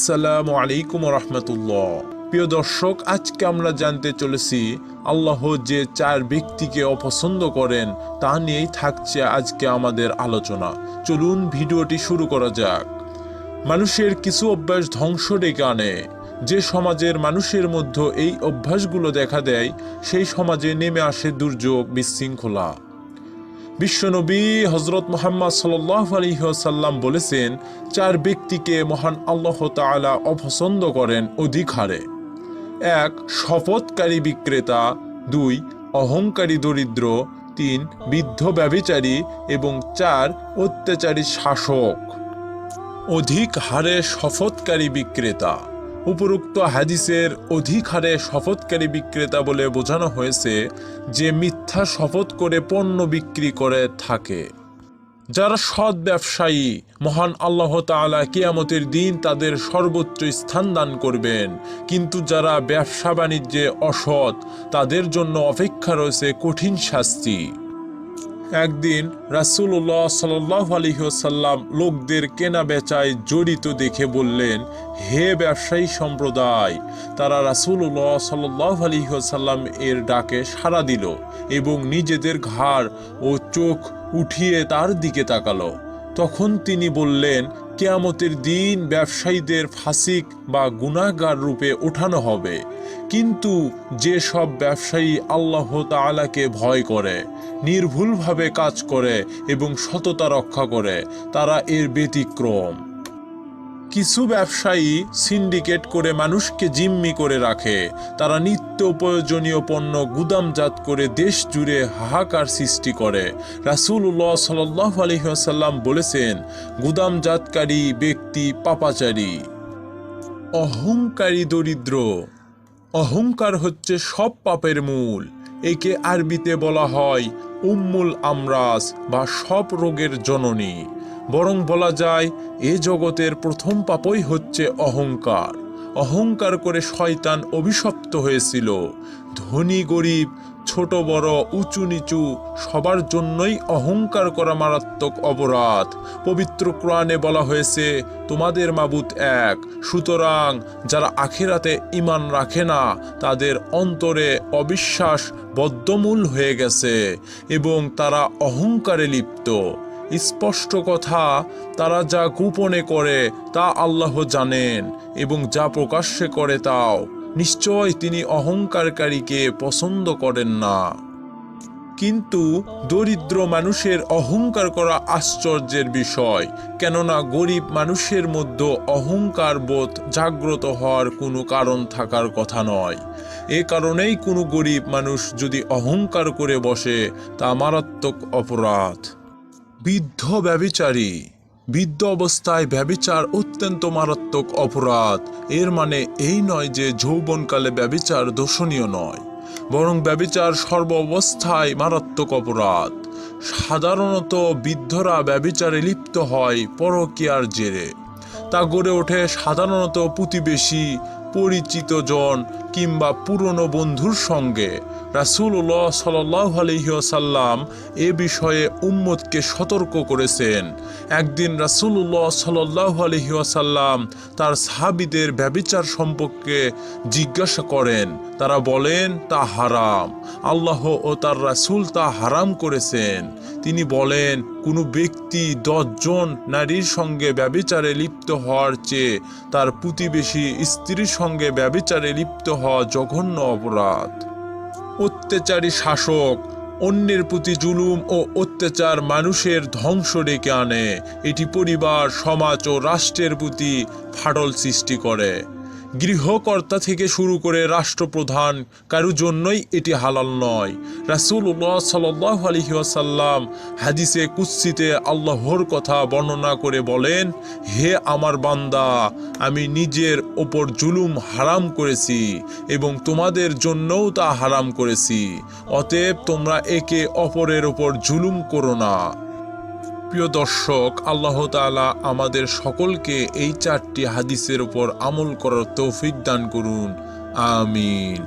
আসসালামু আলাইকুম রহমতুল্লাহ। প্রিয় দর্শক, আজকে আমরা জানতে চলেছি আল্লাহ যে চার ব্যক্তিকে অপছন্দ করেন তা নিয়েই থাকছে আজকে আমাদের আলোচনা। চলুন ভিডিওটি শুরু করা যাক। মানুষের কিছু অভ্যাস ধ্বংস ডেকে আনে। যে সমাজের মানুষের মধ্যে এই অভ্যাসগুলো দেখা দেয় সেই সমাজে নেমে আসে দুর্যোগ, বিশৃঙ্খলা। বিশ্বনবী হযরত মুহাম্মদ সাল্লাল্লাহু আলাইহি ওয়াসাল্লাম বলেছেন, চার ব্যক্তিকে মহান আল্লাহ তাআলা অপছন্দ করেন অধিক হারে। ১. শপথকারী বিক্রেতা। ২. অহংকারী দরিদ্র। ৩. বৃদ্ধ ব্যভিচারী এবং ৪. অত্যাচারী শাসক। অধিক হারে শপথকারী বিক্রেতা। উপরোক্ত হাদিসের অধিক হারে শপথকারী বিক্রেতা বলে বোঝানো হয়েছে যে মিথ্যা শপথ করে পণ্য বিক্রি করে থাকে। যারা সৎ ব্যবসায়ী, মহান আল্লাহ তাআলা কিয়ামতের দিন তাদের সর্বোচ্চ স্থান দান করবেন, কিন্তু যারা ব্যবসা বাণিজ্যে অসৎ তাদের জন্য অপেক্ষা রয়েছে কঠিন শাস্তি। একদিন রাসূলুল্লাহ সাল্লাল্লাহু আলাইহি ওয়াসাল্লাম লোকদের কেনা বেচায় জড়িত দেখে বললেন, হে ব্যবসায়ী সম্প্রদায়। তারা রাসূলুল্লাহ সাল্লাল্লাহু আলাইহি ওয়াসাল্লাম এর ডাকে সাড়া দিল এবং নিজেদের ঘাড় ও চোখ উঠিয়ে তার দিকে তাকালো। তখন তিনি বললেন, কিয়ামতের দিন ব্যবসায়ীদের ফাসিক বা গুনাহগার রূপে ওঠানো হবে, কিন্তু যে সব ব্যবসায়ী আল্লাহ তাআলাকে ভয় করে, নির্ভুলভাবে কাজ করে এবং সততা রক্ষা করে, তারা এর ব্যতিক্রম। কিছু ব্যবসায়ী সিন্ডিকেট করে মানুষকে জিম্মি করে রাখে। তারা নিত্য প্রয়োজনীয় পণ্য গুদামজাত করে দেশ জুড়ে হাহাকার সৃষ্টি করে। রাসূলুল্লাহ সাল্লাল্লাহু আলাইহি ওয়াসাল্লাম বলেছেন, গুদামজাতকারী ব্যক্তি পাপাচারী। অহংকারী দরিদ্র। অহংকার হচ্ছে সব পাপের মূল। একে আরবিতে বলা হয় উম্মুল আমরাজ বা সব রোগের জননী। বরং বলা যায় এ জগতের প্রথম পাপই হচ্ছে অহংকার। অহংকার করে শয়তান অভিশপ্ত হয়েছিল। ধনী গরিব, ছোট বড়, উঁচু নিচু সবার জন্যই অহংকার করা মারাত্মক অপরাধ। পবিত্র কোরআনে বলা হয়েছে, তোমাদের মাবুদ এক। সুতরাং যারা আখিরাতে ঈমান রাখে না তাদের অন্তরে অবিশ্বাস বদ্ধমূল হয়ে গেছে এবং তারা অহংকারে লিপ্ত। স্পষ্ট কথা, তারা যা গোপনে করে তা আল্লাহ জানেন এবং যা প্রকাশ্যে করে তাও। নিশ্চয় তিনি অহংকারকারীকে পছন্দ করেন না। কিন্তু দরিদ্র মানুষের অহংকার করা আশ্চর্যের বিষয়, কেননা গরিব মানুষের মধ্যে অহংকার বোধ জাগ্রত হওয়ার কোনো কারণ থাকার কথা নয়। এ কারণেই কোনো গরিব মানুষ যদি অহংকার করে বসে তা মারাত্মক অপরাধ। বৃদ্ধ ব্যভিচারী। বৃদ্ধ অবস্থায় ব্যভিচার অত্যন্ত মারাত্মক অপরাধ। এর মানে এই নয় যে যৌবনকালে ব্যভিচার দোষণীয় নয়, বরং ব্যভিচার সর্ব অবস্থায় মারাত্মক অপরাধ। সাধারণত বৃদ্ধরা ব্যভিচারে লিপ্ত হয় পরকীয়ার জেরে। তা গড়ে ওঠে সাধারণত প্রতিবেশী, পরিচিত জন কিংবা পুরনো বন্ধুর সঙ্গে। রাসূলুল্লাহ সাল্লাল্লাহু আলাইহি ওয়াসাল্লাম এ বিষয়ে উম্মতকে সতর্ক করেছেন। একদিন রাসূলুল্লাহ সাল্লাল্লাহু আলাইহি ওয়াসাল্লাম তার সাহাবীদের ব্যভিচার সম্পর্কে জিজ্ঞাসা করেন। তারা বলেন, তা হারাম। আল্লাহ ও তার রাসূল তা হারাম করেছেন। তিনি বলেন, কোনো ব্যক্তি 10 জন নারীর সঙ্গে ব্যভিচারে লিপ্ত হওয়ার চেয়ে তার প্রতিবেশী স্ত্রীর সঙ্গে ব্যভিচারে লিপ্ত হওয়া জঘন্য অপরাধ। অত্যাচারী শাসক। অন্যের প্রতি জুলুম ও অত্যাচার মানুষের ধ্বংস ডেকে আনে। এটি পরিবার, সমাজ ও রাষ্ট্রের প্রতি ফাটল সৃষ্টি করে। গৃহকর্তা থেকে শুরু করে রাষ্ট্রপ্রধান কারো জন্যই এটি হালাল নয়। রাসূলুল্লাহ সাল্লাল্লাহু আলাইহি ওয়াসাল্লাম হাদিসে কুদসিতে আল্লাহর কথা বর্ণনা করে বলেন, হে আমার বান্দা, আমি নিজের ওপর জুলুম হারাম করেছি এবং তোমাদের জন্যও তা হারাম করেছি। অতএব তোমরা একে অপরের ওপর জুলুম করো না। প্রিয় দর্শক, আল্লাহ তাআলা আমাদের সকলকে এই 4টি হাদিসের উপর আমল করার তৌফিক দান করুন। আমিন।